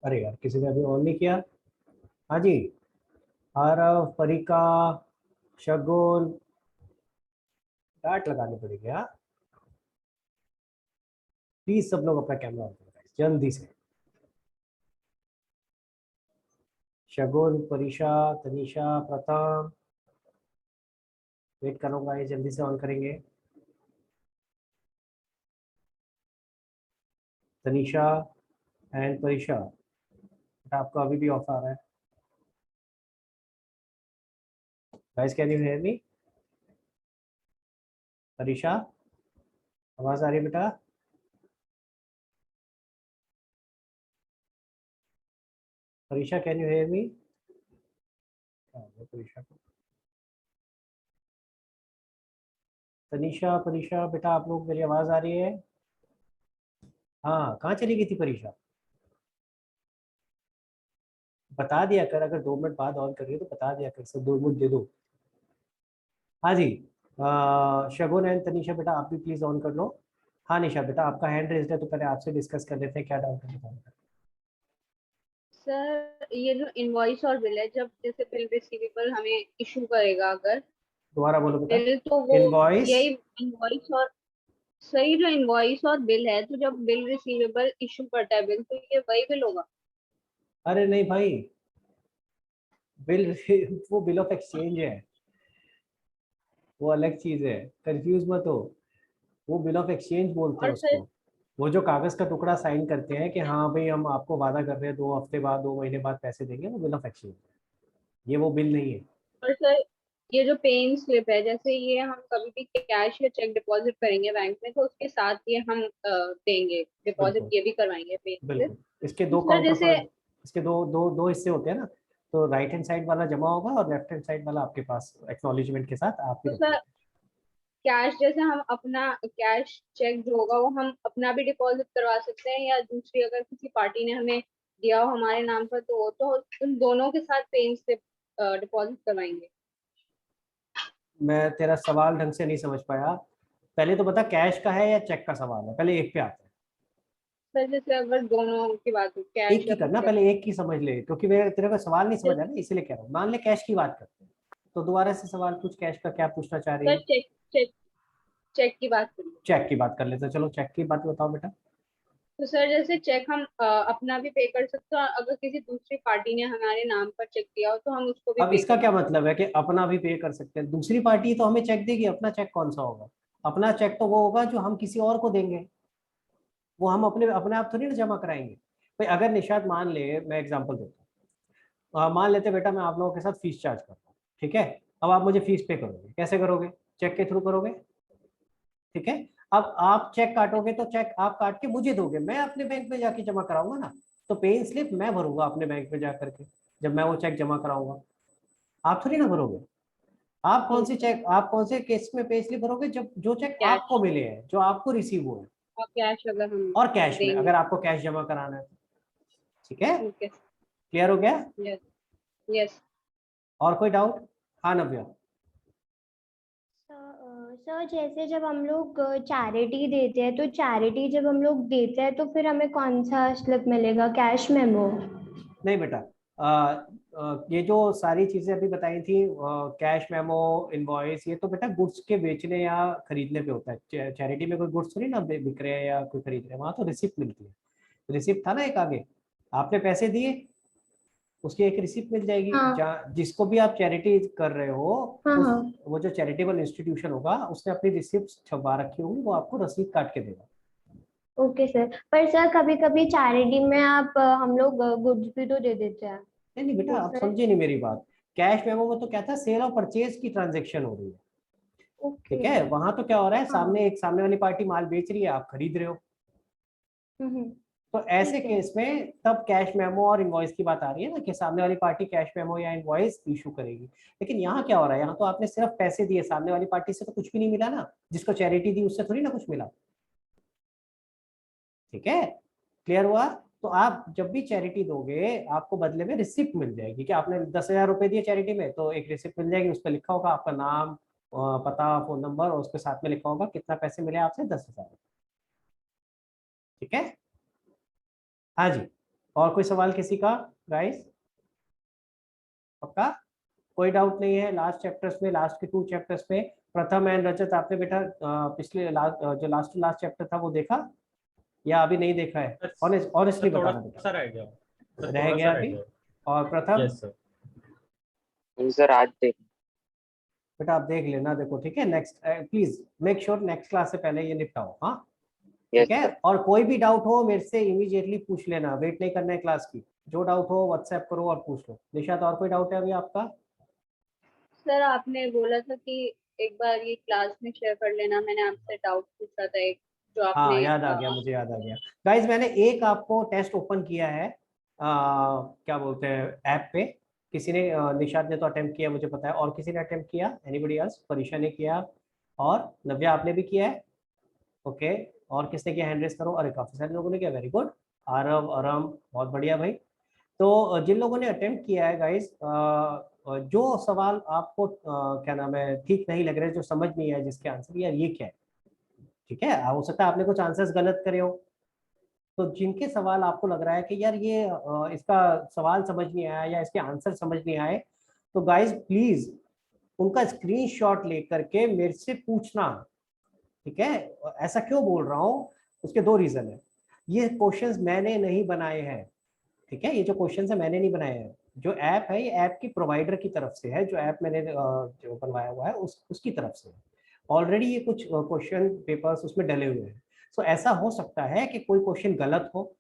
अरे यार, किसी ने अभी ऑन नहीं किया। हाँ जी। आरव, परिका, शगुन, डांट लगानी पड़ेगी। हाँ, प्लीज सब लोग अपना कैमरा ऑन करो guys, जल्दी से। शगुन, परीशा, तनीषा, प्रथम, वेट करूंगा, ये जल्दी से ऑन करेंगे। तनीषा एंड परीशा, आपका अभी भी ऑफ आ रहा है। Guys, can you hear me? Parisha, आवाज आ रही है बेटा? Parisha, can you hear me? Parisha को, तनीषा, परीशा बेटा, आप लोग, मेरी आवाज आ रही है? हाँ, कहाँ चली गई थी परीशा? बता दिया कर, अगर 2 मिनट बाद ऑन कर रही हो तो बता दिया कर, सब 2 मिनट दे दो। हाँ जी। शगुन एंड तनीषा बेटा, आप भी प्लीज ऑन कर लो। हाँ निशा बेटा, आपका हैंड रेज्ड है, तो पहले आपसे डिस्कस कर लेते हैं, क्या डाउट है बताओ। सर ये जो इनवॉइस और बिल है, जब जैसे बिल रिसीवेबल हमें इशू करेगा अगर दोबारा बोलो बेटा। बिल, तो वो इनवॉइस। यही इनवॉइस और सही जो इनवॉइस और बिल है, तो जब बिल रिसीवेबल इशू करता है बिल, तो ये वही बिल होगा। अरे नहीं भाई, बिल वो बिल ऑफ एक्सचेंज है, वो अलग चीज है। कंफ्यूज मत हो, वो बिल ऑफ एक्सचेंज बोलते हैं और सर उसको। वो जो कागज का टुकड़ा साइन करते हैं कि हाँ भाई हम आपको वादा कर रहे हैं 2 हफ्ते बाद, 2 महीने बाद पैसे देंगे, वो बिल ऑफ एक्सचेंज है, ये वो बिल नहीं है। और सर ये जो पेन स्लिप है, जैसे ये हम कभी भी कैश या चेक डिपॉजिट करेंगे बैंक में, तो उसके साथ ये हम देंगे डिपॉजिट, बिल्कुल ये भी करवाएंगे पेन स्लिप। बिल्कुल। इसके तो दो सर काउंटर जैसे पार्ट, इसके दो दो दो हिस्से होते हैं ना। तो राइट हैंड साइड वाला जमा होगा और लेफ्ट हैंड साइड वाला आपके पास एक्नॉलेजमेंट के साथ आप ही तो रखोगे। सर कैश जैसे हम अपना कैश चेक जो होगा वो हम अपना भी डिपॉजिट करवा सकते हैं, या दूसरी अगर किसी पार्टी ने हमें दिया हो हमारे नाम पर, तो वो तो उन दोनों के साथ पेन स्लिप डिपॉजिट करवाएंगे। मैं तेरा सवाल ढंग से नहीं समझ पाया। पहले तो बता, कैश का है या चेक का सवाल है, पहले एक पे आते हैं। सर जैसे अगर दोनों की बात हो, एक कैश की या फिर करना, चेक। पहले एक की समझ ले, क्योंकि मेरे तेरे को सवाल नहीं समझ आया ना, इसीलिए कह रहा हूँ। मान ले कैश की बात करते हैं, तो दोबारा से सवाल पूछ, कैश का क्या पूछना चाह रही सर है? चेक चेक चेक की बात करिए। चेक की बात कर लेते हैं, चलो चेक की बात बताओ बेटा। तो सर जैसे चेक हम अपना भी पे कर सकते हैं, और अगर किसी दूसरी पार्टी ने हमारे नाम पर चेक दिया हो तो हम उसको भी अब पे इसका कर क्या सकते मतलब है कि अपना भी पे कर सकते हैं? दूसरी पार्टी तो हमें चेक देगी, अपना चेक कौन सा होगा? अपना चेक तो वो होगा जो हम किसी और को देंगे, वो हम अपने अपने आप थोड़ी ना जमा कराएंगे। भाई अगर निशात, मान ले, मैं एग्जांपल देता हूँ, मान लेते बेटा मैं आप लोगों के साथ फीस चार्ज करता हूँ, ठीक है? अब आप मुझे फीस पे करोगे, कैसे करोगे? चेक के थ्रू करोगे, ठीक है? अब आप चेक काटोगे तो चेक आप काट के मुझे दोगे, मैं अपने बैंक में जाके जमा कराऊंगा ना। तो पे स्लिप मैं भरूंगा अपने बैंक में जा करके, जब मैं वो चेक जमा कराऊंगा। आप थोड़ी ना भरोगे। आप हैं। कौन सी चेक, आप कौन से केस में पे स्लिप भरोगे? जब जो चेक कैश, आपको मिले हैं, जो आपको रिसीव हुए हैं। और कैश अगर हम और कैश में, देंगे। अगर आपको कैश जमा कराना है, ठीक है? ओके। क्लियर हो गया? यस। यस। और कोई डाउट? हाँ नव्या। सर जैसे जब हम लोग चैरिटी देते हैं, तो चैरिटी जब हम लोग देते हैं तो फिर हमें कौन सा स्लिप मिलेगा, कैश मेमो? नहीं बेटा, ये जो सारी चीजें अभी बताई थी, कैश मेमो, इनवॉइस, ये तो बेटा गुड्स के बेचने या खरीदने पे होता है। चैरिटी में कोई गुड्स थोड़ी ना बिक रहे हैं या कोई खरीद रहे हैं, वहां तो रिसिप्ट मिलती है। रिसिप्ट था ना एक आगे, आपने पैसे दिए, उसकी एक रिसिप्ट मिल जाएगी। हाँ जहाँ जिसको भी आप चैरिटी कर रहे हो, हाँ उस हाँ। वो जो चैरिटेबल इंस्टीट्यूशन होगा, उसने अपनी रिसिप्ट छपवा रखी होगी, वो आपको रसीद काट के देगा। ओके सर, पर सर कभी कभी चैरिटी में आप हम लोग गुड्स भी तो दे देते हैं, नहीं नहीं बेटा, तो आप फिर? समझे नहीं मेरी बात। कैश मेमो में तो क्या था, सेल और परचेज की ट्रांजेक्शन हो रही है, ओके। ठीक है? वहां तो क्या हो रहा है, हाँ। सामने वाली पार्टी माल बेच रही है, आप खरीद रहे हो। हम्म। तो ऐसे ठीक है। केस में तब कैश मेमो और इनवॉइस की बात आ रही है ना, कि सामने वाली पार्टी कैश मेमो या इनवॉइस इशू करेगी। लेकिन यहाँ क्या हो रहा है, यहाँ तो आपने सिर्फ पैसे दिए, सामने वाली पार्टी से तो कुछ भी नहीं मिला ना, जिसको चैरिटी दी उससे थोड़ी ना कुछ मिला, ठीक है? क्लियर हुआ? तो आप जब भी चैरिटी दोगे, आपको बदले में रिसिप्ट मिल जाएगी, कि आपने 10,000 रुपए दिए चैरिटी में, तो एक रिसिप्ट मिल जाएगी, उस पर लिखा होगा आपका नाम, पता, फोन नंबर, और उसके साथ में लिखा होगा कितना पैसे मिले आपसे, 10,000, ठीक है? हाँ जी। और कोई सवाल किसी का गाइस? पक्का कोई डाउट नहीं है? लास्ट चैप्टर्स में, लास्ट के 2 चैप्टर्स में प्रथम एंड रजत आपने बेटा पिछले जो लास्ट चैप्टर था वो देखा या अभी नहीं देखा है? ऑनेस्टली सर थोड़ा बताना बेटा, सा रह गया, सर रह थोड़ा गया सा रह अभी? गया। और प्रथम यस सर। सर आज देख। बेटा आप देख लेना, देखो ठीक है, next please make sure next class से पहले ये निपटाओ, हाँ ठीक है? और कोई भी डाउट हो मेरे से इमीडिएटली पूछ लेना, वेट नहीं करना है क्लास की, जो डाउट हो व्हाट्सएप करो और पूछ लो। निशात और कोई डाउट है अभी आपका? सर आपने बोला था कि एक बार ये क्लास में शेयर कर लेना, मैंने आपसे डाउट पूछा था एक, जो हाँ आपने याद आ गया, मुझे याद आ गया गाइज, मैंने एक आपको टेस्ट ओपन किया है क्या बोलते हैं ऐप पे, किसी ने निशात ने तो अटेम्प्ट किया मुझे पता है, और किसी ने अटेम्प्ट किया? Anybody else? परीक्षा ने किया और नव्या आपने भी किया है? ओके, और किसने किया? हैंड रेस करो। अरे काफी सारे लोगों ने किया, वेरी गुड। आरव, आराम, बहुत बढ़िया भाई। तो जिन लोगों ने अटेम्प्ट किया है गाइज, जो सवाल आपको क्या नाम है ठीक नहीं लग रहे, जो समझ नहीं आया, जिसके आंसर यार ये क्या है, ठीक है, हो सकता है आपने कुछ आंसर्स गलत करे हो, तो जिनके सवाल आपको लग रहा है कि यार ये इसका सवाल समझ नहीं आया या इसके आंसर समझ नहीं आए, तो गाइज प्लीज उनका स्क्रीनशॉट लेकर के मेरे से पूछना, ठीक है? ऐसा क्यों बोल रहा हूँ, उसके 2 रीजन है। ये क्वेश्चंस मैंने नहीं बनाए हैं, ठीक है? ये जो क्वेश्चंस है मैंने नहीं बनाए हैं, जो ऐप है ये ऐप की प्रोवाइडर की तरफ से है, जो ऐप मैंने जो बनवाया हुआ है उसकी तरफ से ऑलरेडी ये कुछ क्वेश्चन पेपर्स उसमें डले हुए हैं। सो ऐसा हो सकता है कि कोई क्वेश्चन गलत हो,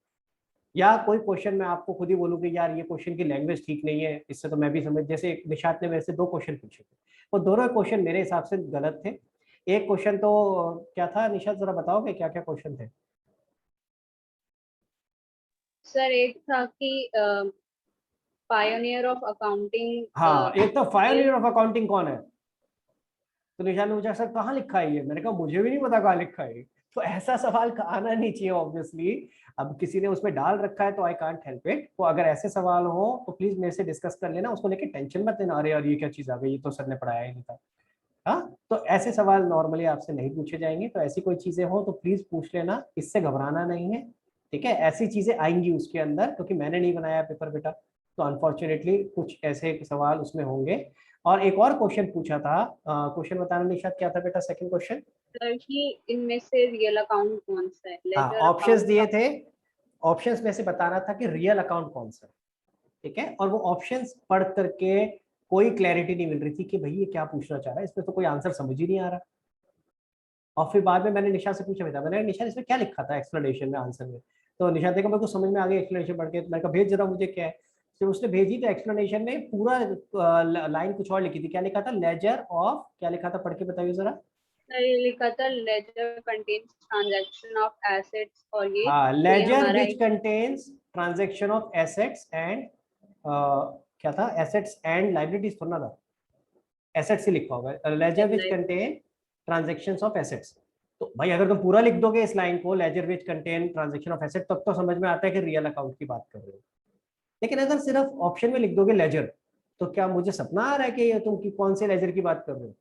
या कोई क्वेश्चन मैं आपको खुद ही बोलूँ कि यार ये क्वेश्चन की लैंग्वेज ठीक नहीं है, इससे तो मैं भी समझ, जैसे निशात ने मेरे से 2 क्वेश्चन पूछे थे, वो दोनों क्वेश्चन मेरे हिसाब से गलत थे। एक क्वेश्चन तो क्या था निशात, जरा बताओगे क्या क्या क्वेश्चन थे? सर एक था कि पायोनियर ऑफ अकाउंटिंग। हाँ, एक तो फायर ऑफ अकाउंटिंग कौन है, तो निशान ने पूछा सर कहाँ लिखा है ये, मैंने कहा मुझे भी नहीं पता कहाँ लिखा है। तो ऐसा सवाल आना नहीं चाहिए ऑब्वियसली, अब किसी ने उसमें डाल रखा है तो आई कांट हेल्प इट। तो अगर ऐसे सवाल हो तो प्लीज मेरे से डिस्कस कर लेना, उसको लेके टेंशन मत लेना, अरे यार ये क्या चीज आ गई, ये तो सर ने पढ़ाया ही नहीं था। हाँ, तो ऐसे सवाल नॉर्मली आपसे नहीं पूछे जाएंगे, तो ऐसी कोई चीजें हो तो प्लीज पूछ लेना, इससे घबराना नहीं है, ठीक है? ऐसी चीजें आएंगी उसके अंदर, क्योंकि मैंने नहीं बनाया पेपर बेटा, तो अनफॉर्चुनेटली कुछ ऐसे सवाल उसमें होंगे। और एक और क्वेश्चन पूछा था, क्वेश्चन बताना निशात, क्या था बेटा सेकंड क्वेश्चन? सर कि इनमें से रियल अकाउंट कौन सा है, हाँ, लेजर ऑप्शंस दिए अकाउंट? थे, ऑप्शंस में से बताना था कि रियल अकाउंट कौन सा है, ठीक है? और वो ऑप्शंस पढ़ करके कोई क्लैरिटी नहीं मिल रही थी कि भाई ये क्या पूछना चाह रहा है, इसमें तो कोई आंसर समझ ही नहीं आ रहा। और फिर बाद में मैंने निशा से पूछा बेटा, मैंने निशा इसमें क्या लिखा था एक्सप्लेनेशन में, आंसर में? तो निशा देखो मेरे को समझ में आ गया एक्सप्लेनेशन पढ़ के, तो मैंने कहा भेज जरा मुझे क्या है। फिर उसने भेजी तो एक्सप्लेनेशन में पूरा लाइन कुछ और लिखी थी, क्या लिखा था? लेजर ऑफ, क्या लिखा था पढ़ के बताइए जरा। सर ये लिखा था ledger contains transaction of assets, और ये हाँ, तो ये लेजर हमारा which contains transaction of assets and क्या था, एसेट्स एंड लाइबिलिटीज थोड़ा था, एसेट्स ही लिखा होगा, ledger which contain transactions of assets. तो भाई अगर तुम पूरा लिख दोगे इस लाइन को, ledger which contain transaction of asset, तब तो समझ में आता है कि रियल अकाउंट की बात कर रहे हो। लेकिन अगर सिर्फ ऑप्शन में लिख दोगे लेजर, तो क्या मुझे सपना आ रहा है कि तुम कौन से लेजर की बात कर रहे हो?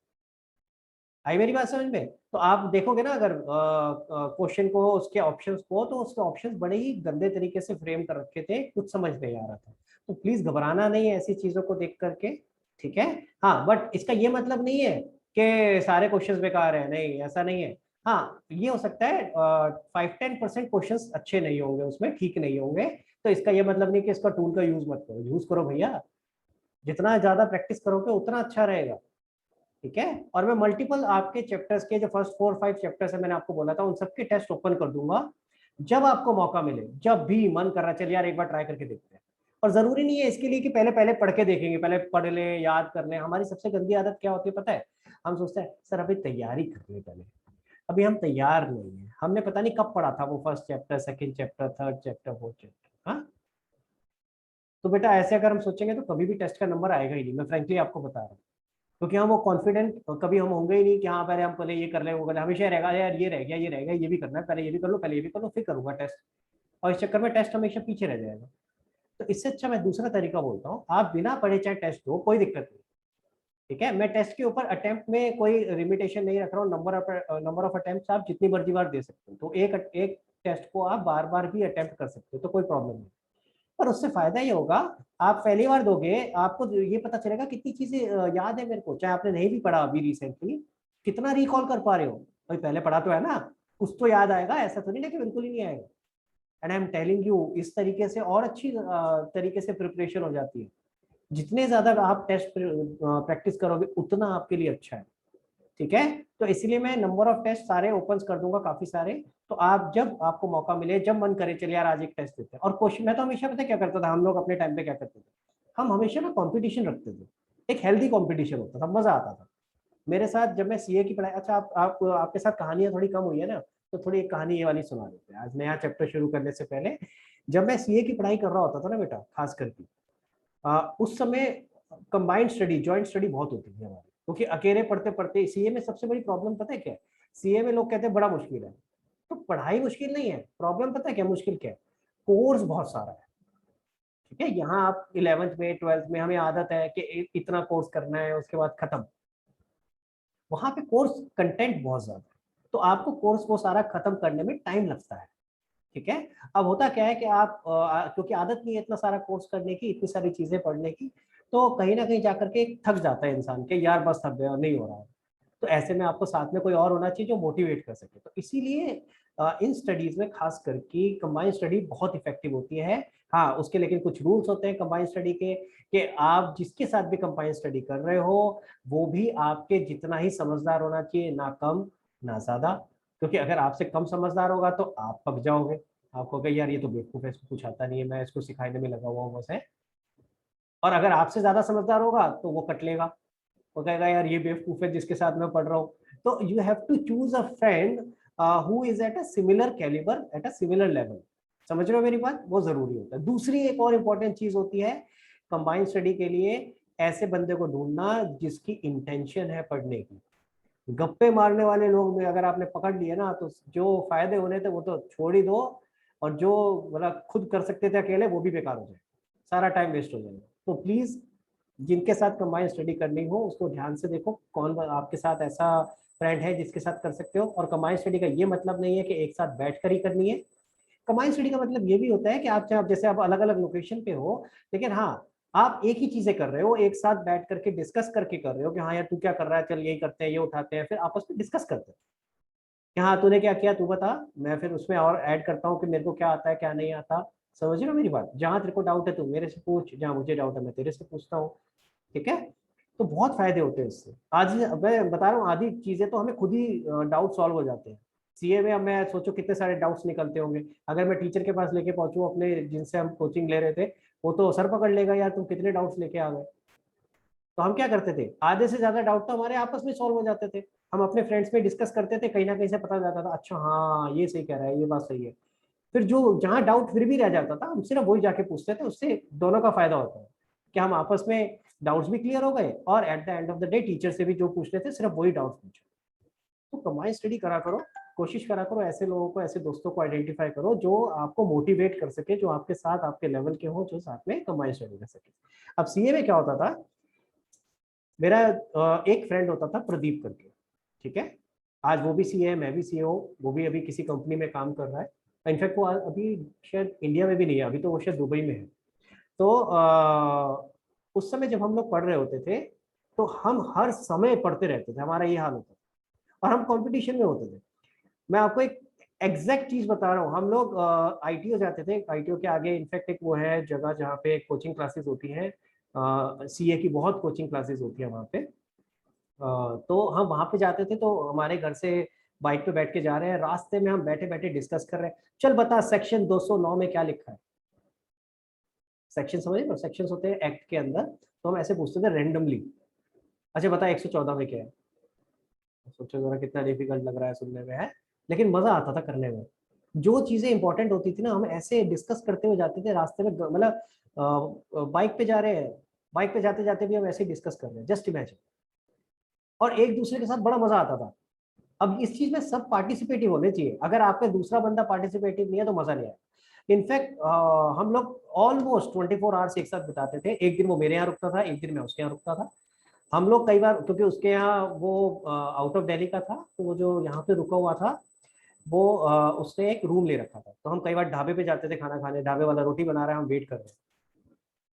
आई मेरी बात समझ में? तो आप देखोगे ना अगर क्वेश्चन को, उसके ऑप्शंस को, तो उसके ऑप्शंस बड़े ही गंदे तरीके से फ्रेम कर रखे थे, कुछ समझ नहीं आ रहा था। तो प्लीज घबराना नहीं है ऐसी चीजों को देख करके, ठीक है? हाँ, बट इसका ये मतलब नहीं है कि सारे क्वेश्चंस बेकार है, नहीं ऐसा नहीं है। हाँ, ये हो सकता है 5-10% क्वेश्चंस अच्छे नहीं होंगे उसमें, ठीक नहीं होंगे, तो इसका ये मतलब नहीं कि इसका टूल का यूज मत करो, यूज करो भैया, जितना ज्यादा प्रैक्टिस करोगे उतना अच्छा रहेगा, ठीक है? और मैं मल्टीपल आपके चैप्टर्स के जो फर्स्ट 4-5 चैप्टर्स है, मैंने आपको बोला था, उन सबके टेस्ट ओपन कर दूंगा जब आपको मौका मिले, जब भी मन कर रहा चल यार एक बार ट्राई करके देखते हैं। और जरूरी नहीं है इसके लिए कि पहले पहले पढ़ के देखेंगे, पहले पढ़ ले, याद कर ले। हमारी सबसे गंदी आदत क्या होती है पता है? हम सोचते हैं सर अभी तैयारी कर ले पहले, अभी हम तैयार नहीं है, हमने पता नहीं कब पढ़ा था वो first chapter, second chapter, third chapter, fourth chapter. हाँ, तो बेटा ऐसे अगर हम सोचेंगे तो कभी भी टेस्ट का नंबर आएगा ही नहीं, मैं फ्रेंकली आपको बता रहा हूँ, क्योंकि हम वो कॉन्फिडेंट कभी हम होंगे ही नहीं कि हाँ पहले हम पहले ये कर ले वो कर ले, हमेशा रहेगा यार ये रह गया, ये रह गया, ये भी करना है, पहले ये भी कर लो, पहले ये भी कर लो, फिर करूंगा टेस्ट, और इस चक्कर में टेस्ट हमेशा पीछे रह जाएगा। तो इससे अच्छा मैं दूसरा तरीका बोलता हूँ, आप बिना पढ़े चाहे टेस्ट दो, कोई दिक्कत नहीं, ठीक है? मैं टेस्ट के ऊपर अटेम्प्ट में कोई लिमिटेशन नहीं रख रहा हूँ, नंबर ऑफ अटेम्प्ट आप जितनी मर्जी बार दे सकते हो, तो एक टेस्ट को आप बार बार भी अटेम्प्ट कर सकते हो, तो कोई प्रॉब्लम नहीं। पर उससे फायदा ये होगा, आप पहली बार दोगे आपको ये पता चलेगा कितनी चीजें याद है मेरे को, चाहे आपने नहीं भी पढ़ा अभी रिसेंटली, कितना रिकॉल कर पा रहे हो। भाई पहले पढ़ा तो है ना, कुछ तो याद आएगा, ऐसा तो नहीं ना कि बिल्कुल ही नहीं आएगा। And I am telling you, इस तरीके से और अच्छी तरीके से प्रिपरेशन हो जाती है। जितने ज्यादा आप टेस्ट प्रैक्टिस करोगे उतना आपके लिए अच्छा है, ठीक है। तो इसलिए मैं नंबर ऑफ टेस्ट सारे ओपन कर दूंगा, काफी सारे। तो आप जब आपको मौका मिले, जब मन करे, चलिए यार आज एक टेस्ट देते हैं। और क्वेश्चन, मैं तो हमेशा पता है क्या करता था, हम लोग अपने टाइम पे क्या करते थे, हम हमेशा ना कंपटीशन रखते थे, एक हेल्दी कंपटीशन होता था, मजा आता था। मेरे साथ जब मैं सीए की पढ़ाई, अच्छा आप आपके साथ कहानियां थोड़ी कम हुई है ना, तो थोड़ी एक कहानी ये वाली सुना देते हैं आज नया चैप्टर शुरू करने से पहले। जब मैं सीए की पढ़ाई कर रहा होता था ना बेटा, खास करके उस समय कंबाइंड स्टडी, जॉइंट स्टडी बहुत होती थी हमारी, क्योंकि अकेले पढ़ते पढ़ते, सीए में सबसे बड़ी प्रॉब्लम पता है क्या है, सीए में लोग कहते हैं बड़ा मुश्किल है, तो पढ़ाई मुश्किल नहीं है, प्रॉब्लम पता है क्या मुश्किल क्या है, कोर्स बहुत सारा है, ठीक है। यहाँ आप 11th में 12th में हमें आदत है कि इतना कोर्स करना है उसके बाद खत्म, वहां पे कोर्स कंटेंट बहुत ज्यादा है, तो आपको कोर्स वो सारा खत्म करने में टाइम लगता है, ठीक है। अब होता क्या है कि आप क्योंकि आदत नहीं है इतना सारा कोर्स करने की, इतनी सारी चीजें पढ़ने की, तो कहीं ना कहीं जाकर के थक जाता है इंसान के, यार बस थक गया, नहीं हो रहा है। तो ऐसे में आपको साथ में कोई और होना चाहिए जो मोटिवेट कर सके। तो इसीलिए इन स्टडीज में खास करके कंबाइंड स्टडी बहुत इफेक्टिव होती है। हाँ, उसके लेकिन कुछ रूल्स होते हैं कंबाइंड स्टडी के, कि आप जिसके साथ भी कंबाइंड स्टडी कर रहे हो वो भी आपके जितना ही समझदार होना चाहिए, ना कम ना ज्यादा। क्योंकि अगर आपसे कम समझदार होगा तो आप पक जाओगे, आप कहोगे यार ये तो बेवकूफ है, इसको कुछ आता नहीं है, मैं इसको सिखाने में लगा हुआ हूँ बस है। और अगर आपसे ज्यादा समझदार होगा तो वो कट लेगा, वो कहेगा यार ये बेवकूफ है जिसके साथ मैं पढ़ रहा हूँ। तो you have to choose a friend who is at a similar calibre, at a similar level. समझ रहे हो मेरी बात, वो जरूरी होता है। दूसरी एक और इम्पोर्टेंट चीज होती है कंबाइंड स्टडी के लिए, ऐसे बंदे को ढूंढना जिसकी इंटेंशन है पढ़ने की। गप्पे मारने वाले लोग में अगर आपने पकड़ लिए ना, तो जो फायदे होने थे वो तो छोड़ ही दो, और जो मतलब खुद कर सकते थे अकेले वो भी बेकार हो जाए, सारा टाइम वेस्ट हो जाएगा। तो प्लीज जिनके साथ कंबाइंड स्टडी करनी हो उसको ध्यान से देखो, कौन आपके साथ ऐसा फ्रेंड है जिसके साथ कर सकते हो। और कंबाइंड स्टडी का ये मतलब नहीं है कि एक साथ बैठ कर ही करनी है, कंबाइंड स्टडी का मतलब ये भी होता है कि आप चाहे जैसे आप अलग अलग लोकेशन पे हो, लेकिन हाँ आप एक ही चीजें कर रहे हो, एक साथ बैठ करके डिस्कस करके कर रहे हो कि हाँ यार तू क्या कर रहा है, चल यही करते हैं, ये उठाते हैं, फिर आपस में डिस्कस करते हैं कि हाँ तूने क्या किया तू बता, मैं फिर उसमें और ऐड करता हूँ कि मेरे को क्या आता है क्या नहीं आता। समझ रहे हो मेरी बात, जहाँ तेरे को डाउट है तू मेरे से पूछ, जहाँ मुझे डाउट है मैं तेरे से पूछता हूँ, ठीक है। तो बहुत फायदे होते हैं इससे। आज मैं बता रहा हूँ आधी चीजें तो हमें खुद ही डाउट सॉल्व हो जाते हैं सीए में। अब मैं सोचो कितने सारे डाउट्स निकलते होंगे, अगर मैं टीचर के पास लेके पहुंचूं अपने जिनसे हम कोचिंग ले रहे थे, वो तो सर पकड़ लेगा यार तुम कितने डाउट्स लेके आ गए। तो हम क्या करते थे, आधे से ज्यादा डाउट तो हमारे आपस में सॉल्व हो जाते थे, हम अपने फ्रेंड्स में डिस्कस करते थे, कहीं ना कहीं से पता जाता था अच्छा हाँ ये सही कह रहा है, ये बात सही है। फिर जो जहाँ डाउट फिर भी रह जाता था हम सिर्फ वही जाके पूछते थे, उससे दोनों का फायदा होता है कि हम आपस में डाउट्स भी क्लियर हो गए, और at the end of the day teacher से भी जो पूछने थे सिर्फ वही डाउट्स पूछे। तो कंबाइंड स्टडी करा करो, कोशिश करा करो, ऐसे लोगों को, ऐसे दोस्तों को आइडेंटिफाई करो जो आपको मोटिवेट कर सके, जो आपके साथ आपके लेवल के हो, जो साथ में कंबाइंड स्टडी कर सके। अब सीए में क्या होता था, मेरा एक फ्रेंड होता था प्रदीप करके, ठीक है। आज वो भी सीए है, मैं भी सीए हूँ, वो भी अभी किसी कंपनी में काम कर रहा है। इनफैक्ट वो अभी शायद इंडिया में भी नहीं है, अभी तो वो शायद दुबई में है। तो उस समय जब हम लोग पढ़ रहे होते थे तो हम हर समय पढ़ते रहते थे, हमारा ये हाल होता था, और हम कंपटीशन में होते थे। मैं आपको एक एग्जैक्ट चीज बता रहा हूँ, हम लोग आईटीओ जाते थे, आईटीओ के आगे इनफैक्ट एक वो है जगह जहाँ पे कोचिंग क्लासेस होती हैं, सीए की बहुत कोचिंग क्लासेस होती है वहाँ पे। तो हम वहाँ पे जाते थे, तो हमारे घर से बाइक पे बैठ के जा रहे हैं, रास्ते में हम बैठे बैठे डिस्कस कर रहे हैं, चल बता सेक्शन 209 में क्या लिखा है। सेक्शन समझे, सेक्शन होते हैं एक्ट के अंदर, तो हम ऐसे पूछते थे रेंडमली, अच्छा बता 114 में क्या है। सोचो जरा कितना डिफिकल्ट लग रहा है सुनने में, है लेकिन मजा आता था करने में। जो चीजें इंपॉर्टेंट होती थी ना हम ऐसे डिस्कस करते हुए जाते थे रास्ते में, मतलब बाइक पे जा रहे हैं, बाइक पे जाते जाते भी हम ऐसे डिस्कस कर रहे हैं, जस्ट इमेजिन। और एक दूसरे के साथ बड़ा मजा आता था। अब इस चीज में सब पार्टिसिपेटिव होने चाहिए, अगर आप में दूसरा बंदा पार्टिसिपेटिव नहीं है तो मजा नहीं आया। इनफैक्ट हम लोग ऑलमोस्ट 24 आवर्स एक साथ बिताते थे, एक दिन वो मेरे यहाँ रुकता था, एक दिन मैं उसके यहाँ रुकता था। हम लोग कई बार, क्योंकि उसके यहाँ वो आउट ऑफ दिल्ली का था, तो वो जो यहाँ पे रुका हुआ था, वो उसने एक रूम ले रखा था, तो हम कई बार ढाबे पे जाते थे खाना खाने, ढाबे वाला रोटी बना रहा है, हम वेट कर रहे हैं,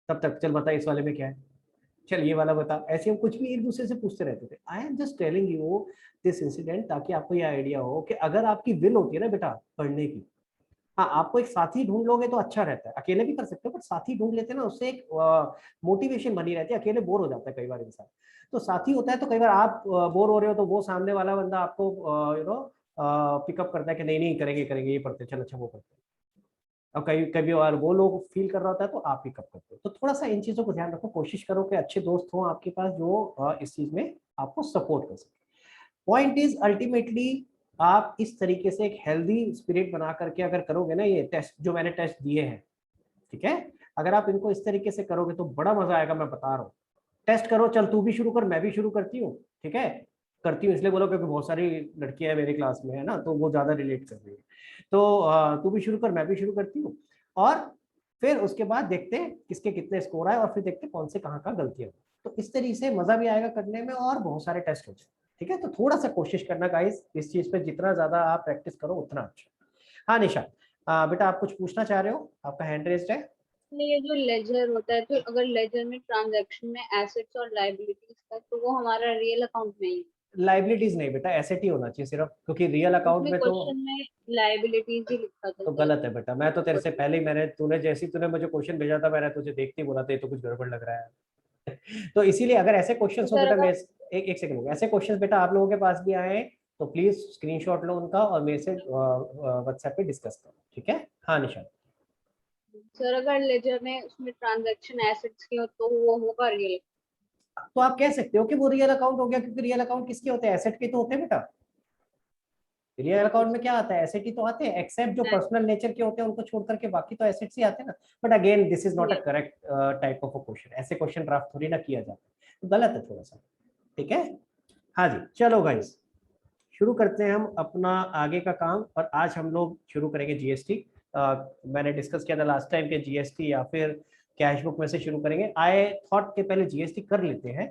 तब तक चल बता इस वाले में क्या है, चल ये वाला बता, ऐसे हम कुछ भी एक दूसरे से पूछते रहते थे। I am just telling you this incident ताकि आपको ये आइडिया हो कि अगर आपकी विल होती है ना बेटा पढ़ने की, हाँ आपको एक साथी ढूंढ लोगे तो अच्छा रहता है, अकेले भी कर सकते हो पर साथी ढूंढ लेते हैं ना, उससे एक मोटिवेशन बनी रहती है, अकेले बोर हो जाता है कई बार इंसान, तो साथी होता है तो कई बार आप बोर हो रहे हो तो वो सामने वाला बंदा आपको पिकअप करता है कि नहीं नहीं करेंगे करेंगे ये पढ़ते चल अच्छा वो करते हैं, और कभी कभी और वो लोग फील कर रहा होता है तो आप पिकअप करते हो, तो थोड़ा सा इन चीजों को ध्यान रखो, कोशिश करो कि अच्छे दोस्त हों आपके पास जो इस चीज में आपको सपोर्ट कर सके। पॉइंट इज अल्टीमेटली आप इस तरीके से एक हेल्दी स्पिरिट बना करके अगर करोगे ना, ये टेस्ट जो मैंने टेस्ट दिए हैं, ठीक है, अगर आप इनको इस तरीके से करोगे तो बड़ा मजा आएगा, मैं बता रहा हूँ। टेस्ट करो, चल तू भी शुरू कर, मैं भी शुरू करती हूँ, ठीक है, करती हूँ इसलिए बोलो क्योंकि बहुत सारी लड़कियां हैं मेरी क्लास में है ना, तो वो ज्यादा रिलेट कर रही है, तो तू भी शुरू कर, मैं भी शुरू करती हूँ, और फिर उसके बाद देखते हैं किसके कितने स्कोर आए और फिर देखते हैं कौन से कहाँ गलतियां, तो इस तरीके से मजा भी आएगा करने में और बहुत सारे टेस्ट हो जाए, ठीक है, तो थोड़ा सा कोशिश करना गाइस इस चीज पे, जितना ज्यादा आप प्रैक्टिस करो उतना अच्छा। हाँ निशा, बेटा आप कुछ पूछना चाह रहे हो, आपका हैंड रेज्ड है। ये जो लेजर होता है, तो अगर लेजर में ट्रांजैक्शन में एसेट्स और लायबिलिटीज का, तो वो हमारा रियल अकाउंट में ही, लाइबिलिटीज नहीं बेटा, एसेट ही होना चाहिए सिर्फ, क्योंकि रियल अकाउंट उसमें में तो क्वेश्चन में लायबिलिटीज ही लिखा था, तो गलत है बेटा, मैं तो तेरे से पहले ही तूने जैसे ही तूने मुझे क्वेश्चन भेजा था मैंने तुझे देखते ही बोला था ये तो कुछ गड़बड़ लग रहा है तो इसीलिए अगर ऐसे क्वेश्चंस हो सर बेटा, अगर मैं एक सेकंड, ऐसे क्वेश्चंस बेटा आप लोगों के पास भी आए तो प्लीज स्क्रीनशॉट लो उनका और मेरे से व्हाट्सएप पे डिस्कस करो, ठीक है। हाँ निशा, सर अगर लेजर में उसमें ट्रांजैक्शन एसेट्स के हो तो वो होगा रियल। तो आप कह सकते हो कि वो रियल अकाउंट हो गया, क्योंकि रियल अकाउंट किसके होते हैं, एसेट के तो होते हैं बेटा, रियल अकाउंट में क्या आता है, एसेट ही तो आते हैं, एक्सेप्ट जो पर्सनल नेचर के होते हैं उनको छोड़ करके बाकी तो एसेट्स ही आते हैं ना, but again this is not a correct type of a question, ऐसे क्वेश्चन ड्राफ्ट थोड़ी ना किया जाता है, तो गलत है थोड़ा सा, ठीक है। हाँ जी चलो गाइस, शुरू करते हैं हम अपना आगे का काम, और आज हम लोग शुरू करेंगे जीएसटी। मैंने डिस्कस किया था लास्ट टाइम के जीएसटी या फिर कैश बुक में से शुरू करेंगे, आई थॉट के पहले जीएसटी कर लेते हैं।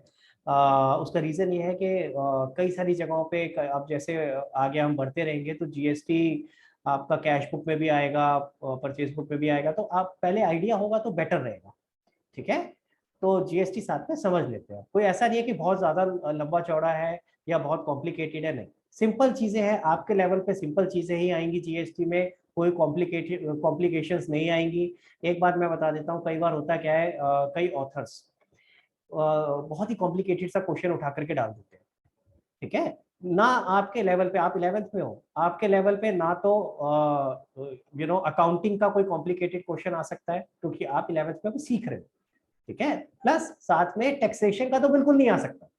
उसका रीज़न ये है कि कई सारी जगहों पे अब जैसे आगे हम बढ़ते रहेंगे तो जीएसटी आपका कैश बुक में भी आएगा, परचेज बुक में भी आएगा, तो आप पहले आइडिया होगा तो बेटर रहेगा, ठीक है। तो जीएसटी साथ में समझ लेते हैं, कोई ऐसा नहीं है कि बहुत ज़्यादा लंबा चौड़ा है या बहुत कॉम्प्लिकेटेड है, नहीं, सिंपल चीज़ें हैं, आपके लेवल पे सिंपल चीज़ें ही आएंगी जीएसटी में, कोई कॉम्प्लिकेशंस नहीं आएंगी। एक बात मैं बता देता हूँ, कई बार होता क्या है, कई ऑथर्स बहुत ही कॉम्प्लिकेटेड सा क्वेश्चन उठा करके डाल देते हैं, ठीक है ना, आपके लेवल पे, आप 11th में हो, आपके लेवल पे ना तो अकाउंटिंग का कोई कॉम्प्लिकेटेड क्वेश्चन आ सकता है क्योंकि आप 11th में सीख रहे हो, ठीक है, प्लस साथ में टैक्सेशन का तो बिल्कुल नहीं आ सकता।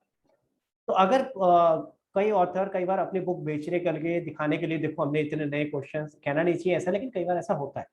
तो अगर कई ऑथर कई बार अपनी बुक बेचने के लिए दिखाने के लिए, देखो हमने इतने नए क्वेश्चंस, कहना नहीं चाहिए ऐसा, लेकिन कई बार ऐसा होता है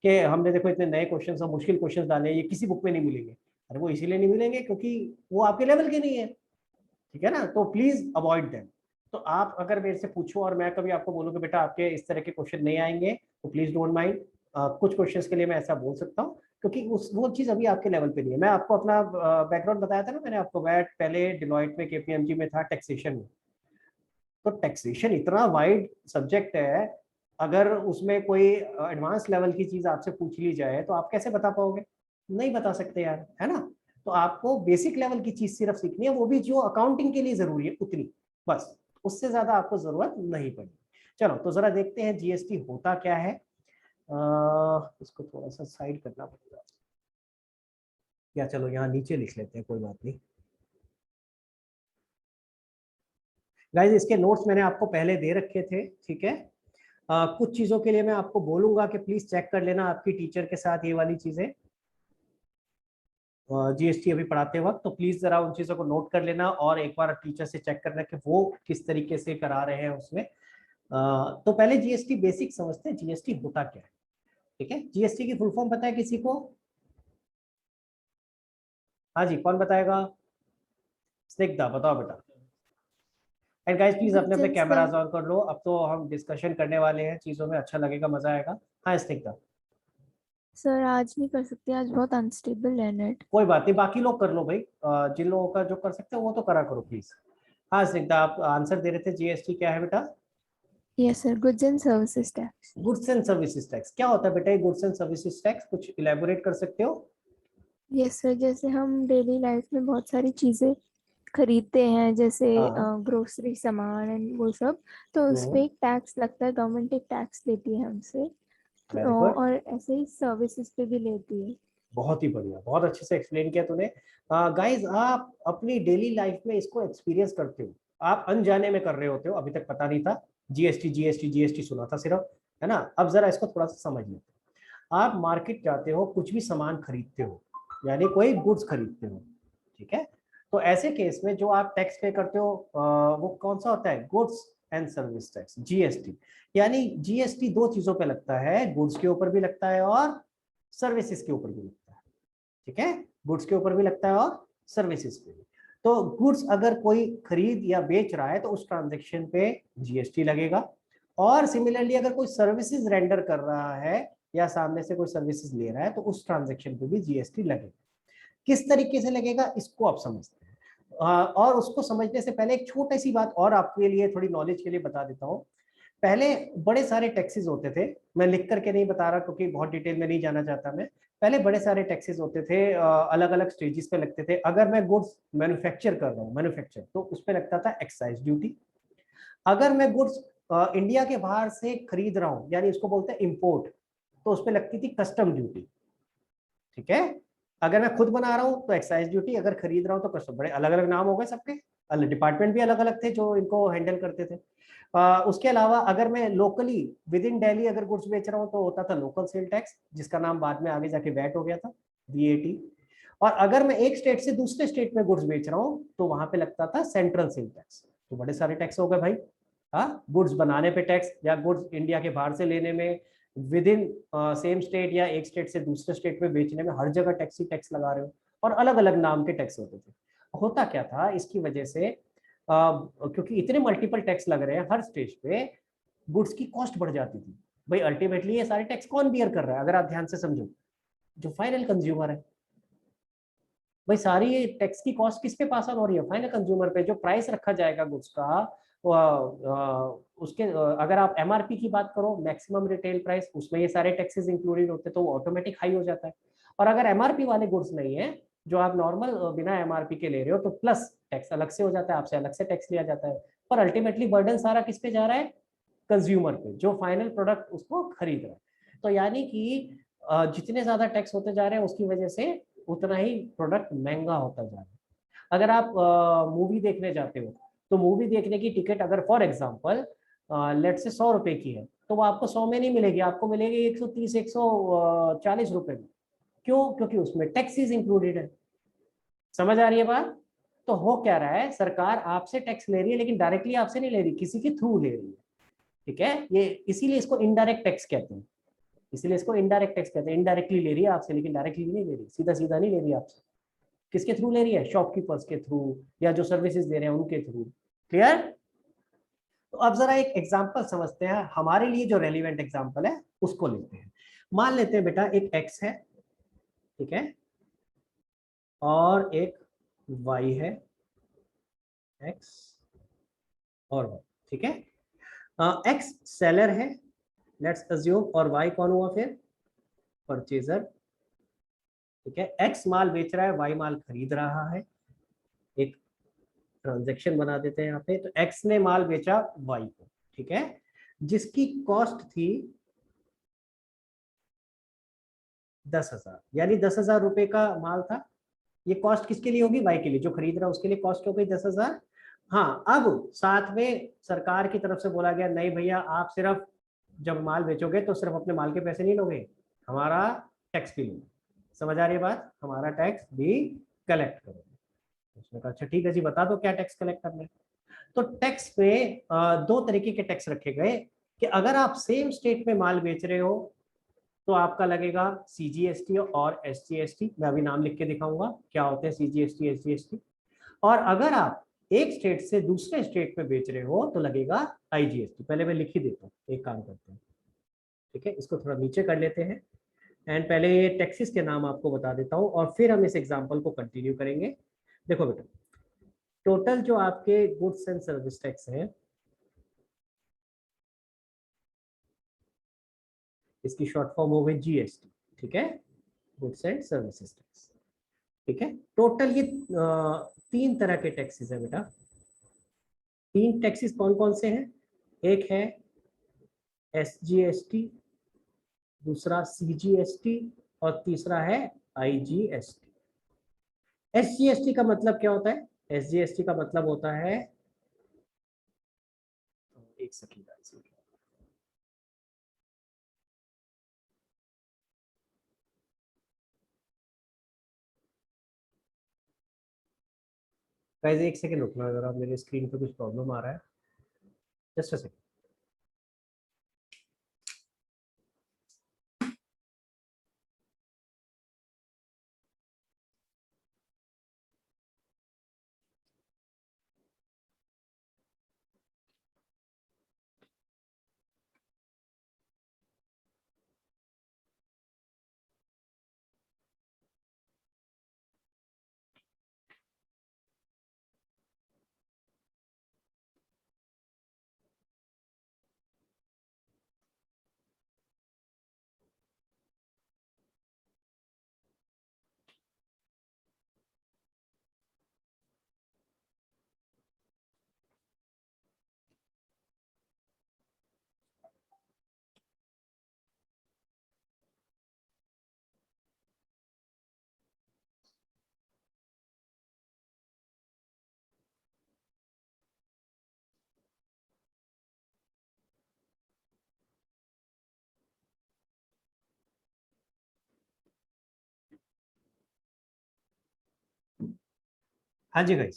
कि हमने देखो इतने नए क्वेश्चंस और मुश्किल क्वेश्चंस डाले, ये किसी बुक में नहीं मिलेंगे, अरे वो इसीलिए नहीं मिलेंगे क्योंकि वो आपके लेवल के नहीं है, ठीक है ना, तो प्लीज अवॉइड देम। तो आप अगर मेरे से पूछो और मैं कभी आपको बोलूँ कि बेटा आपके इस तरह के क्वेश्चन नहीं आएंगे तो प्लीज डोंट माइंड, कुछ क्वेश्चंस के लिए मैं ऐसा बोल सकता हूँ क्योंकि उस वो चीज अभी आपके लेवल पे नहीं है। मैं आपको अपना बैकग्राउंड बताया था ना मैंने आपको, मैं पहले डिलॉयट में केपीएमजी में था टैक्सेशन में, तो टैक्सेशन इतना वाइड सब्जेक्ट है, अगर उसमें कोई एडवांस लेवल की चीज आपसे पूछ ली जाए तो आप कैसे बता पाओगे, नहीं बता सकते यार, है ना। तो आपको बेसिक लेवल की चीज सिर्फ सीखनी है, वो भी जो अकाउंटिंग के लिए जरूरी है उतनी, बस, उससे ज्यादा आपको जरूरत नहीं पड़ी। चलो तो जरा देखते हैं जीएसटी होता क्या है, इसको थोड़ा सा साइड करना पड़ेगा, या चलो यहाँ नीचे लिख लेते हैं, कोई बात नहीं। गाइस इसके नोट्स मैंने आपको पहले दे रखे थे, ठीक है। कुछ चीजों के लिए मैं आपको बोलूंगा कि प्लीज चेक कर लेना आपकी टीचर के साथ ये वाली चीजें, जीएसटी अभी पढ़ाते वक्त, तो प्लीज जरा उन चीजों को नोट कर लेना और एक बार टीचर से चेक करना कि वो किस तरीके से करा रहे हैं उसमें। तो पहले जीएसटी बेसिक समझते हैं, जीएसटी होता क्या है, ठीक है। जीएसटी की फुल फॉर्म पता है किसी को? हाँ जी कौन बताएगा? स्निग्धा बताओ बेटा। एंड गाइस प्लीज अपने अपने कैमरास ऑन कर लो, अब तो हम डिस्कशन करने वाले हैं चीजों में, अच्छा लगेगा, मजा आएगा। हाँ स्निग्धा। सर आज नहीं कर सकते, आज बहुत अनस्टेबल है नेट। कोई बात नहीं, बाकी लोग कर लो भाई, जिन लोगों का जो कर सकते हो वो तो करा करो प्लीज। हाँ स्निग्धा आप आंसर दे रहे थे, जीएसटी क्या है बेटा? Yes sir, goods and services tax. Goods and services tax क्या होता है बेटा? गुड्स एंड सर्विसेज टैक्स कुछ इलेबोरेट कर सकते हो? यस सर, जैसे हम डेली लाइफ में बहुत सारी चीजें खरीदते हैं, जैसे हाँ। ग्रोसरी सामान एंड वो सब, तो उस पे एक टैक्स लगता है, गवर्नमेंट एक टैक्स लेती है हमसे। वेरी तो गुड, और ऐसे ही सर्विसेज पे भी लेती है। बहुत ही बढ़िया, बहुत अच्छे से एक्सप्लेन किया तूने। गाइस आप अपनी डेली लाइफ में इसको एक्सपीरियंस करते हो, आप अनजाने में कर रहे होते हो, अभी तक पता नहीं था। जीएसटी जीएसटी जीएसटी सुना था सिर्फ, है ना? अब जरा इसको थोड़ा सा समझ लेते हो। आप मार्केट जाते हो, कुछ भी सामान खरीदते हो, यानी कोई गुड्स खरीदते हो, ठीक है? तो ऐसे केस में जो आप टैक्स पे करते हो वो कौन सा होता है? Goods and service tax, GST. यानी जीएसटी दो चीजों पे लगता है, गुड्स के ऊपर भी लगता है और सर्विसेज के ऊपर भी लगता है, ठीक है? गुड्स के ऊपर भी लगता है और सर्विसेज पे भी। तो गुड्स अगर कोई खरीद या बेच रहा है तो उस ट्रांजैक्शन पे जीएसटी लगेगा, और सिमिलरली अगर कोई सर्विसेज रेंडर कर रहा है या सामने से कोई सर्विसेज ले रहा है तो उस ट्रांजैक्शन पे भी जीएसटी लगेगा। किस तरीके से लगेगा इसको आप समझते हैं। और उसको समझने से पहले एक छोटी सी बात और आपके लिए थोड़ी नॉलेज के लिए बता देता हूँ। पहले बड़े सारे टैक्सेस होते थे, मैं लिख करके नहीं बता रहा क्योंकि बहुत डिटेल में नहीं जाना चाहता मैं। पहले बड़े सारे टैक्सेस होते थे, अलग अलग स्टेजेस पे लगते थे। अगर मैं गुड्स मैन्युफैक्चर कर रहा हूँ, मैन्युफैक्चर, तो उस पर लगता था एक्साइज ड्यूटी। अगर मैं गुड्स इंडिया के बाहर से खरीद रहा हूँ, यानी इसको बोलते हैं इम्पोर्ट, तो उस पर लगती थी कस्टम ड्यूटी, ठीक है? अगर मैं खुद बना रहा हूँ तो एक्साइज ड्यूटी, अगर खरीद रहा हूँ तो कस्टम। बड़े अलग अलग नाम हो गए सबके, अलग डिपार्टमेंट भी अलग अलग थे जो इनको हैंडल करते थे। उसके अलावा अगर मैं लोकली विद इन दिल्ली अगर गुड्स बेच रहा हूँ तो होता था लोकल सेल टैक्स, जिसका नाम बाद में आगे जाके वैट हो गया था, वीएटी। और अगर मैं एक स्टेट से दूसरे स्टेट में गुड्स बेच रहा हूँ तो वहां पे लगता था सेंट्रल सेल टैक्स। तो बड़े सारे टैक्स हो गए भाई। हाँ, गुड्स बनाने पे टैक्स, या गुड्स इंडिया के बाहर से लेने में, विद इन सेम स्टेट या एक स्टेट से दूसरे स्टेट में बेचने में, हर जगह टैक्स ही टैक्स लगा रहे हो। और अलग अलग नाम के टैक्स होते थे। होता क्या था इसकी वजह से, क्योंकि इतने मल्टीपल टैक्स लग रहे हैं हर स्टेज पे, गुड्स की कॉस्ट बढ़ जाती थी। भाई अल्टीमेटली ये सारे टैक्स कौन बियर कर रहा है? अगर आप ध्यान से समझो, जो फाइनल कंज्यूमर है। भाई सारी टैक्स की कॉस्ट किस पे पास ऑन हो रही है? फाइनल कंज्यूमर पे। जो प्राइस रखा जाएगा गुड्स का, उसके अगर आप एमआरपी की बात करो, मैक्सिमम रिटेल प्राइस, उसमें ये सारे टैक्सेस इंक्लूडेड होते हैं, तो वो ऑटोमेटिक हाई हो जाता है। और अगर एमआरपी वाले गुड्स नहीं है, जो आप नॉर्मल बिना एमआरपी के ले रहे हो, तो प्लस टैक्स अलग से हो जाता है, आपसे अलग से टैक्स लिया जाता है। पर अल्टीमेटली बर्डन सारा किस पे जा रहा है? कंज्यूमर पे, जो फाइनल प्रोडक्ट उसको खरीद रहा है। तो यानी कि जितने ज्यादा टैक्स होते जा रहे हैं उसकी वजह से उतना ही प्रोडक्ट महंगा होता जा रहा है। अगर आप मूवी देखने जाते हो, तो मूवी देखने की टिकट अगर फॉर एग्जांपल लेट से 100 रुपए की है, तो वो आपको 100 में नहीं मिलेगी, आपको मिलेगी 130 140 रुपए में। क्यों? क्योंकि उसमें टैक्सेस इंक्लूडेड है। समझ आ रही है बात? तो हो क्या रहा है, सरकार आपसे टैक्स ले रही है लेकिन डायरेक्टली आपसे नहीं ले रही, किसी के थ्रू ले रही है, ठीक है? ये इसीलिए इसको इनडायरेक्ट टैक्स कहते हैं। इसीलिए इसको इनडायरेक्ट टैक्स कहते हैं। इनडायरेक्टली ले रही है आपसे लेकिन डायरेक्टली नहीं ले रही, सीधा सीधा नहीं ले रही आपसे। किसके थ्रू ले रही है? शॉपकीपर्स के थ्रू, या जो सर्विसेज दे रहे हैं उनके थ्रू। क्लियर? तो अब जरा एक एग्जांपल समझते हैं, हमारे लिए जो रेलिवेंट एग्जांपल है उसको लेते हैं। मान लेते हैं बेटा एक एक्स है, ठीक है, और एक वाई है, एक्स और वाई, ठीक है? एक्स सेलर है, लेट्स अज्यूम, और वाई कौन हुआ फिर? परचेजर, ठीक है? एक्स माल बेच रहा है, वाई माल खरीद रहा है। एक ट्रांजैक्शन बना देते हैं यहाँ पे। तो एक्स ने माल बेचा वाई को, ठीक है, जिसकी कॉस्ट थी 10,000, यानी 10,000 रुपए का माल था। ये कॉस्ट किसके लिए होगी? वाई के लिए, जो खरीद रहा है उसके लिए कॉस्ट हो गई 10,000। हाँ, अब साथ में सरकार की तरफ से बोला गया, नहीं भैया आप सिर्फ जब माल बेचोगे तो सिर्फ अपने माल के पैसे नहीं लोगे, हमारा टैक्स भी लोगे। समझ आ रही है बात? हमारा टैक्स भी कलेक्ट करोगे। उसने कहा अच्छा ठीक है जी, बता दो क्या टैक्स कलेक्ट करना है। तो टैक्स पे दो तरीके के टैक्स रखे गए कि अगर आप सेम स्टेट में माल बेच रहे हो तो आपका लगेगा सीजीएसटी और एसजीएसटी। मैं अभी नाम लिख के दिखाऊंगा क्या होते हैं सीजीएसटी, एसजीएसटी। और अगर आप एक स्टेट से दूसरे स्टेट में बेच रहे हो तो लगेगा आईजीएसटी। पहले मैं लिख ही देता हूँ, एक काम करते हैं, ठीक है, इसको थोड़ा नीचे कर लेते हैं। एंड पहले ये टैक्सेस के नाम आपको बता देता हूँ और फिर हम इस एग्जाम्पल को कंटिन्यू करेंगे। देखो बेटा, टोटल जो आपके गुड्स एंड सर्विस टैक्स है इसकी शॉर्ट फॉर्म हो गई जीएसटी, ठीक है, गुड्स एंड सर्विसेज टैक्स, ठीक है। टोटल ये 3 तरह के टैक्सेस है बेटा। 3 टैक्सेस कौन कौन से हैं? एक है एसजीएसटी, दूसरा सीजीएसटी और तीसरा है आईजीएसटी। एसजीएसटी का मतलब क्या होता है? एसजीएसटी का मतलब होता है, एक सेकंड गाइस, एक सेकंड रुकना जरा, मेरे स्क्रीन पे कुछ प्रॉब्लम आ रहा है, जस्ट अ सेकंड। हाँ जी गाइस,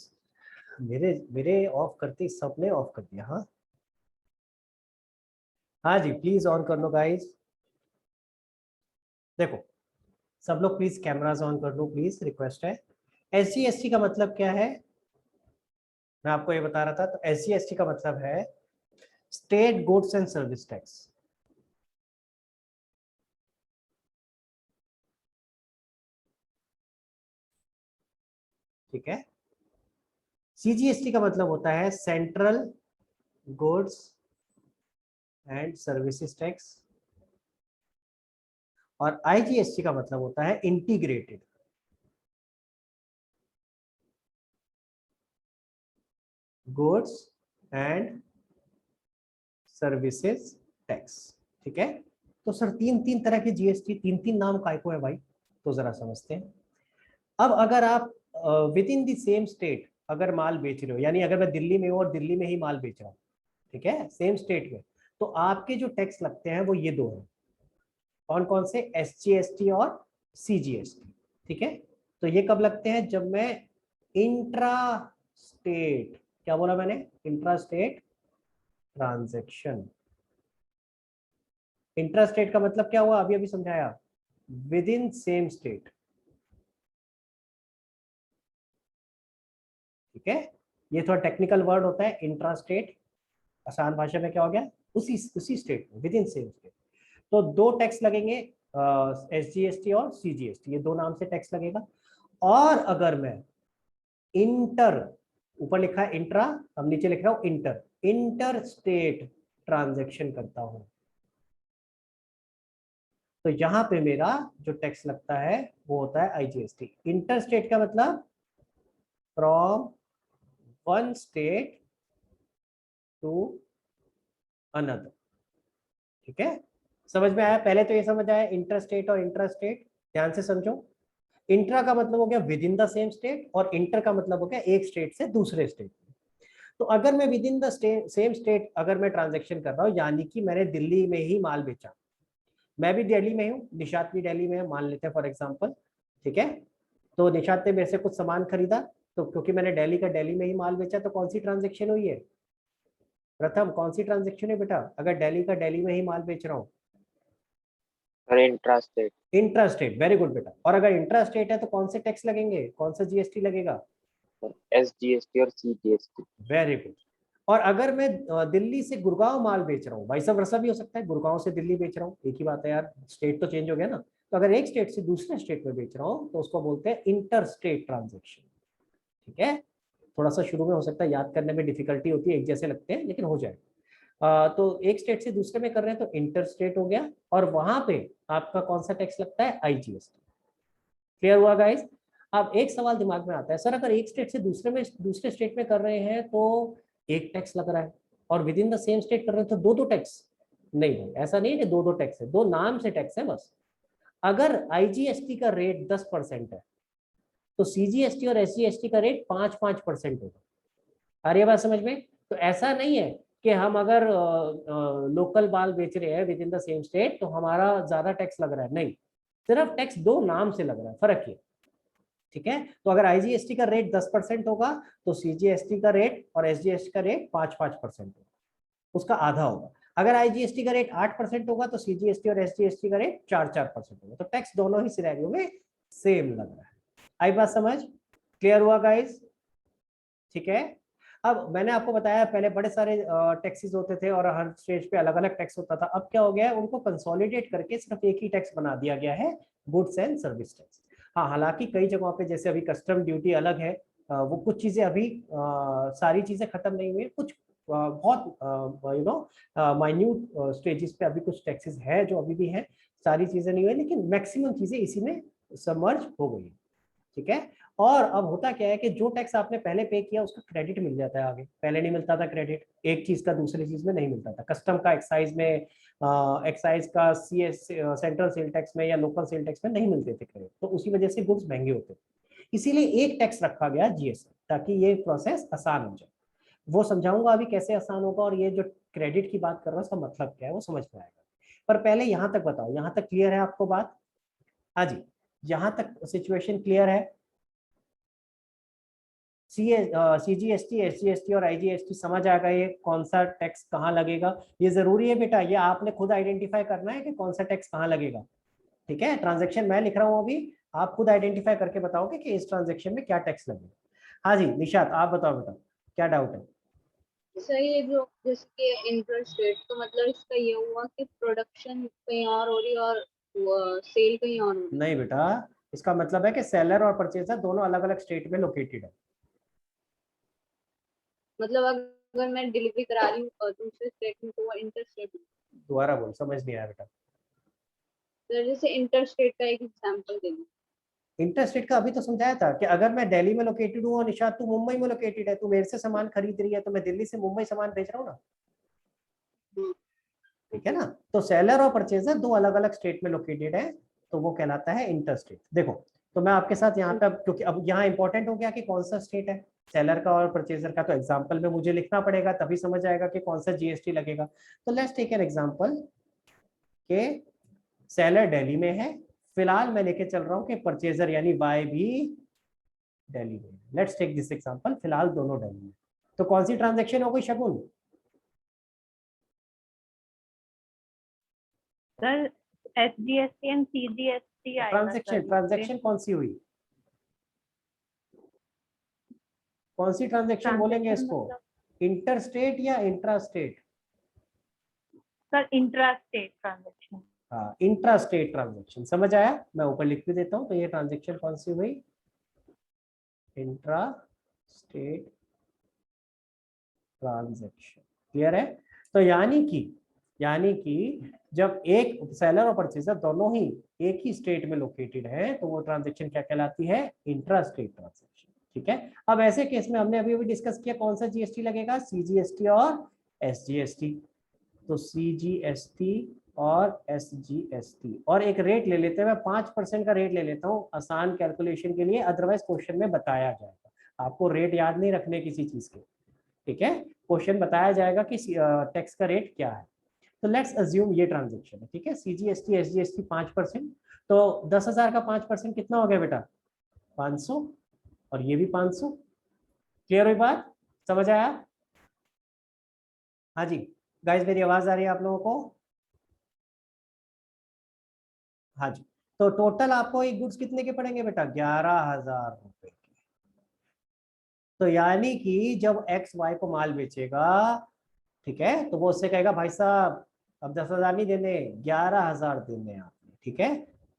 मेरे मेरे ऑफ करते सबने ऑफ कर दिया। हाँ हाँ जी, प्लीज ऑन कर लो गाइस। देखो सब लोग प्लीज कैमरास ऑन कर लो, प्लीज रिक्वेस्ट है। एसजीएसटी का मतलब क्या है? मैं आपको ये बता रहा था। तो एसजीएसटी का मतलब है state goods and service tax, ठीक है। सीजीएसटी का मतलब होता है central goods and services tax, और आईजीएसटी का मतलब होता है integrated goods and services tax, ठीक है। तो सर 3 तरह के जीएसटी, 3 नाम काय को है भाई? तो जरा समझते हैं। अब अगर आप with in the same state अगर माल बेच रहे हो, यानी अगर मैं दिल्ली में हूँ और दिल्ली में ही माल बेच रहा हूँ, ठीक है, सेम स्टेट में, तो आपके जो टैक्स लगते हैं वो ये 2 हैं। कौन कौन से? एसजीएसटी और सीजीएसटी, ठीक है। तो ये कब लगते हैं? जब मैं इंट्रा स्टेट, क्या बोला मैंने? Intra state transaction. Intra state का मतलब क्या हुआ? अभी अभी समझाया, विद इन सेम स्टेट, ठीक है। ये थोड़ा टेक्निकल वर्ड होता है इंट्रा स्टेट, आसान भाषा में क्या हो गया? उसी स्टेट में, विद इन सेम स्टेट। तो 2 टैक्स लगेंगे, एसजीएसटी और सीजीएसटी, ये 2 नाम से टैक्स लगेगा। और अगर मैं इंटर, ऊपर लिखा है इंट्रा, हम नीचे लिख रहा हूं इंटर, इंटर स्टेट ट्रांजेक्शन करता हूं, तो यहां पे मेरा जो टैक्स लगता है वो होता है आईजीएसटी। इंटर स्टेट का मतलब from one state to another, ठीक है। समझ में आया? पहले तो ये समझ आया इंटर स्टेट और इंट्रा स्टेट, ध्यान से समझो। इंट्रा का मतलब हो गया with in the same state, और इंटर का मतलब हो गया एक स्टेट से दूसरे स्टेट। तो अगर मैं with in the same state अगर मैं ट्रांजेक्शन कर रहा हूँ, यानी कि मैंने दिल्ली में ही माल बेचा, मैं भी दिल्ली में हूँ, निशात भी दिल्ली में है, मान लेते हैं फॉर एग्जांपल, ठीक है। तो निशात ने मेरे से कुछ सामान खरीदा, तो क्योंकि मैंने दिल्ली में ही माल बेचा, तो कौन सी ट्रांजेक्शन हुई है? प्रथम कौन सी ट्रांजेक्शन है बेटा? अगर दिल्ली में ही माल बेच रहा हूँ, और intra state. Intra state, very good बेटा। और अगर इंट्रा स्टेट है तो कौन से टैक्स लगेंगे? कौन सा जीएसटी लगेगा? एसजीएसटी और सीजीएसटी। Very good. और अगर मैं दिल्ली से गुड़गांव माल बेच रहा हूँ, वाइस वर्सा भी हो सकता है, गुड़गांव से दिल्ली बेच रहा हूँ, एक ही बात है यार, स्टेट तो चेंज हो गया ना। तो अगर एक स्टेट से दूसरे स्टेट में बेच रहा हूँ तो उसको बोलते हैं इंटर स्टेट ट्रांजेक्शन, ठीक है। थोड़ा सा शुरू में हो सकता है याद करने में डिफिकल्टी होती है, एक जैसे लगते हैं, लेकिन हो जाएगा। तो एक स्टेट से दूसरे में कर रहे हैं तो इंटर स्टेट हो गया, और वहां पे आपका कौन सा टैक्स लगता है, आईजीएसटी। क्लियर हुआ गाइस? अब एक सवाल दिमाग में आता है, सर अगर एक स्टेट से दूसरे स्टेट में कर रहे हैं तो एक टैक्स लग रहा है, और with in the same state कर रहे हैं तो दो टैक्स। नहीं भाई, ऐसा नहीं है कि दो टैक्स है, दो नाम से टैक्स है बस। अगर आईजीएसटी का रेट 10% है तो सीजीएसटी और एसजीएसटी का रेट 5% होगा। आ रही है बात समझ में? तो ऐसा नहीं है कि हम अगर लोकल माल बेच रहे हैं with in the same state तो हमारा ज्यादा टैक्स लग रहा है, नहीं, सिर्फ टैक्स दो नाम से लग रहा है, फर्क ये। ठीक है, तो अगर आईजीएसटी का रेट 10% होगा तो सीजीएसटी का रेट और एसजीएसटी का रेट 5% होगा, उसका आधा होगा। अगर आईजीएसटी का रेट 8% होगा तो सीजीएसटी और एसजीएसटी का रेट 4% होगा। तो टैक्स दोनों ही सिनेरियो में सेम लग रहा है। आई बात समझ? क्लियर हुआ गाइस? ठीक है, अब मैंने आपको बताया पहले बड़े सारे टैक्सेस होते थे और हर स्टेज पे अलग अलग टैक्स होता था। अब क्या हो गया है, उनको कंसोलिडेट करके सिर्फ एक ही टैक्स बना दिया गया है, गुड्स एंड सर्विस टैक्स। हाँ, हालांकि कई जगहों पे जैसे अभी कस्टम ड्यूटी अलग है, वो कुछ चीजें अभी सारी चीजें खत्म नहीं हुई है, कुछ बहुत माइन्यूट स्टेजेस पे अभी कुछ टैक्सेस है जो अभी भी है, सारी चीजें नहीं हुई, लेकिन मैक्सिमम चीजें इसी में सबमर्ज हो गई। ठीक है, और अब होता क्या है कि जो टैक्स आपने पहले पे किया उसका क्रेडिट मिल जाता है आगे, पहले नहीं मिलता था क्रेडिट, एक चीज का दूसरी चीज में नहीं मिलता था। कस्टम का एक्साइज में, एक्साइज का सीएस सेंट्रल सेल टैक्स में या लोकल सेल टैक्स में नहीं मिलते थे क्रेडिट, तो उसी वजह से गुड्स महंगे होते थे। इसीलिए एक टैक्स रखा गया जीएसटी, ताकि ये प्रोसेस आसान हो जाए। वो समझाऊंगा अभी कैसे आसान होगा, और ये जो क्रेडिट की बात कर रहा हूँ उसका मतलब क्या है वो समझ में आएगा। पर पहले यहाँ तक बताओ, यहाँ तक क्लियर है आपको बात? हाँ जी, यहाँ तक सिचुएशन क्लियर है? सीजीएसटी, एसजीएसटी और आईजीएसटी समझ आ गए, कौन सा टैक्स कहाँ लगेगा? ये जरूरी है बेटा, ये आपने खुद आइडेंटिफाई करना है कि कौन सा टैक्स कहाँ लगेगा। ठीक है, ट्रांजैक्शन मैं लिख रहा हूँ अभी, आप खुद आइडेंटिफाई करके बताओगे कि इस ट्रांजैक्शन में क्या टैक्स लगेगा। हाँ जी निशात, आप बताओ बेटा, क्या डाउट है? सर ये जो जैसे कि इंटरेस्ट रेट, तो मतलब इसका ये हुआ कि प्रोडक्शन कहीं और हो रही है और सेल कहीं और हो रही है। नहीं बेटा, इसका मतलब है कि सेलर और परचेजर दोनों अलग अलग स्टेट में लोकेटेड है। मतलब अगर मैं डिलीवरी करा रही हूँ दूसरे स्टेट में तो वो इंटर स्टेट। दोबारा बोल, समझ नहीं आया बेटा। सर जैसे इंटर स्टेट का एक एग्जांपल दे दो। इंटर स्टेट का अभी तो समझाया था कि अगर मैं दिल्ली में लोकेटेड हूँ और निशात तू मुंबई में लोकेटेड है, तू मेरे से सामान खरीद रही है तो मैं दिल्ली से मुंबई सामान भेज रहा हूँ ना। ठीक है ना, तो सेलर और परचेजर दो अलग अलग स्टेट में लोकेटेड है, तो वो कहलाता है इंटर स्टेट। देखो, तो मैं आपके साथ यहाँ पे, क्योंकि अब यहाँ इंपॉर्टेंट हो गया कि कौन सा स्टेट है सेलर का और परचेजर का, तो एग्जांपल में मुझे लिखना पड़ेगा तभी समझ आएगा कि कौन सा जीएसटी लगेगा। तो लेट्स टेक एन एग्जांपल के सेलर दिल्ली में है, फिलहाल मैं लेके चल रहा हूँ कि परचेजर यानी बाय भी दिल्ली में। लेट्स टेक दिस एग्जांपल, फिलहाल दोनों दिल्ली में, तो कौन सी ट्रांजेक्शन हो गई शगुन? सर एसजीएसटी एंड सीजीएसटी आएगा सर। ट्रांजेक्शन कौन सी हुई? कौन सी ट्रांजेक्शन बोलेंगे इसको? इंटर स्टेट या intra state? Sir intra state transaction. हाँ, इंट्रा स्टेट ट्रांजेक्शन, समझ आया? मैं ऊपर लिख भी देता हूँ। तो ये ट्रांजेक्शन कौन सी हुई? Intra state transaction. क्लियर है? तो यानी कि जब एक सेलर और परचेजर दोनों ही एक ही स्टेट में लोकेटेड है तो वो ट्रांजेक्शन क्या कहलाती है? Intra state transaction. ठीक है, अब ऐसे केस में हमने अभी डिस्कस किया कौन सा जीएसटी लगेगा, सीजीएसटी और एसजीएसटी। तो सीजीएसटी और एसजीएसटी, और एक रेट ले लेते हैं, मैं 5% का रेट ले लेता हूँ आसान कैलकुलेशन के लिए, अदरवाइज क्वेश्चन में बताया जाएगा। आपको रेट याद नहीं रखने किसी चीज के, ठीक है? क्वेश्चन बताया जाएगा कि टैक्स का रेट क्या है। तो लेट्स अज्यूम ये ट्रांजेक्शन है, ठीक है, सीजीएसटी एसजीएसटी 5%, तो 10,000 का 5% कितना हो गया बेटा? 500, और ये भी 500। क्लियर हुई बात? समझ आया? हाँ जी गाइस, मेरी आवाज आ रही है आप लोगों को? हाँ जी, तो टोटल आपको एक गुड्स कितने के पड़ेंगे बेटा? 11,000 रुपए के। तो यानी कि जब एक्स वाई को माल बेचेगा, ठीक है, तो वो उससे कहेगा भाई साहब अब 10,000 नहीं देने, 11,000 देने आपने, ठीक है,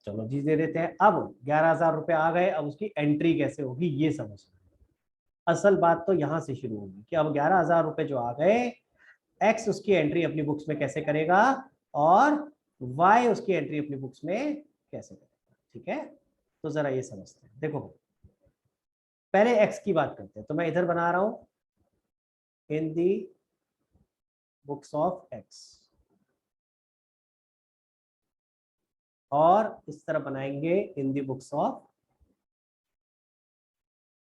चलो जी दे देते हैं। अब 11,000 रुपए आ गए, अब उसकी एंट्री कैसे होगी ये समझना। असल बात तो यहाँ से शुरू होगी कि अब 11,000 रुपए जो आ गए, एक्स उसकी एंट्री अपनी बुक्स में कैसे करेगा और वाई उसकी एंट्री अपनी बुक्स में कैसे करेगा। ठीक है, तो जरा ये समझते हैं। देखो पहले एक्स की बात करते हैं, तो मैं इधर बना रहा हूं इन दी बुक्स ऑफ एक्स, और इस तरह बनाएंगे इन दी बुक्स ऑफ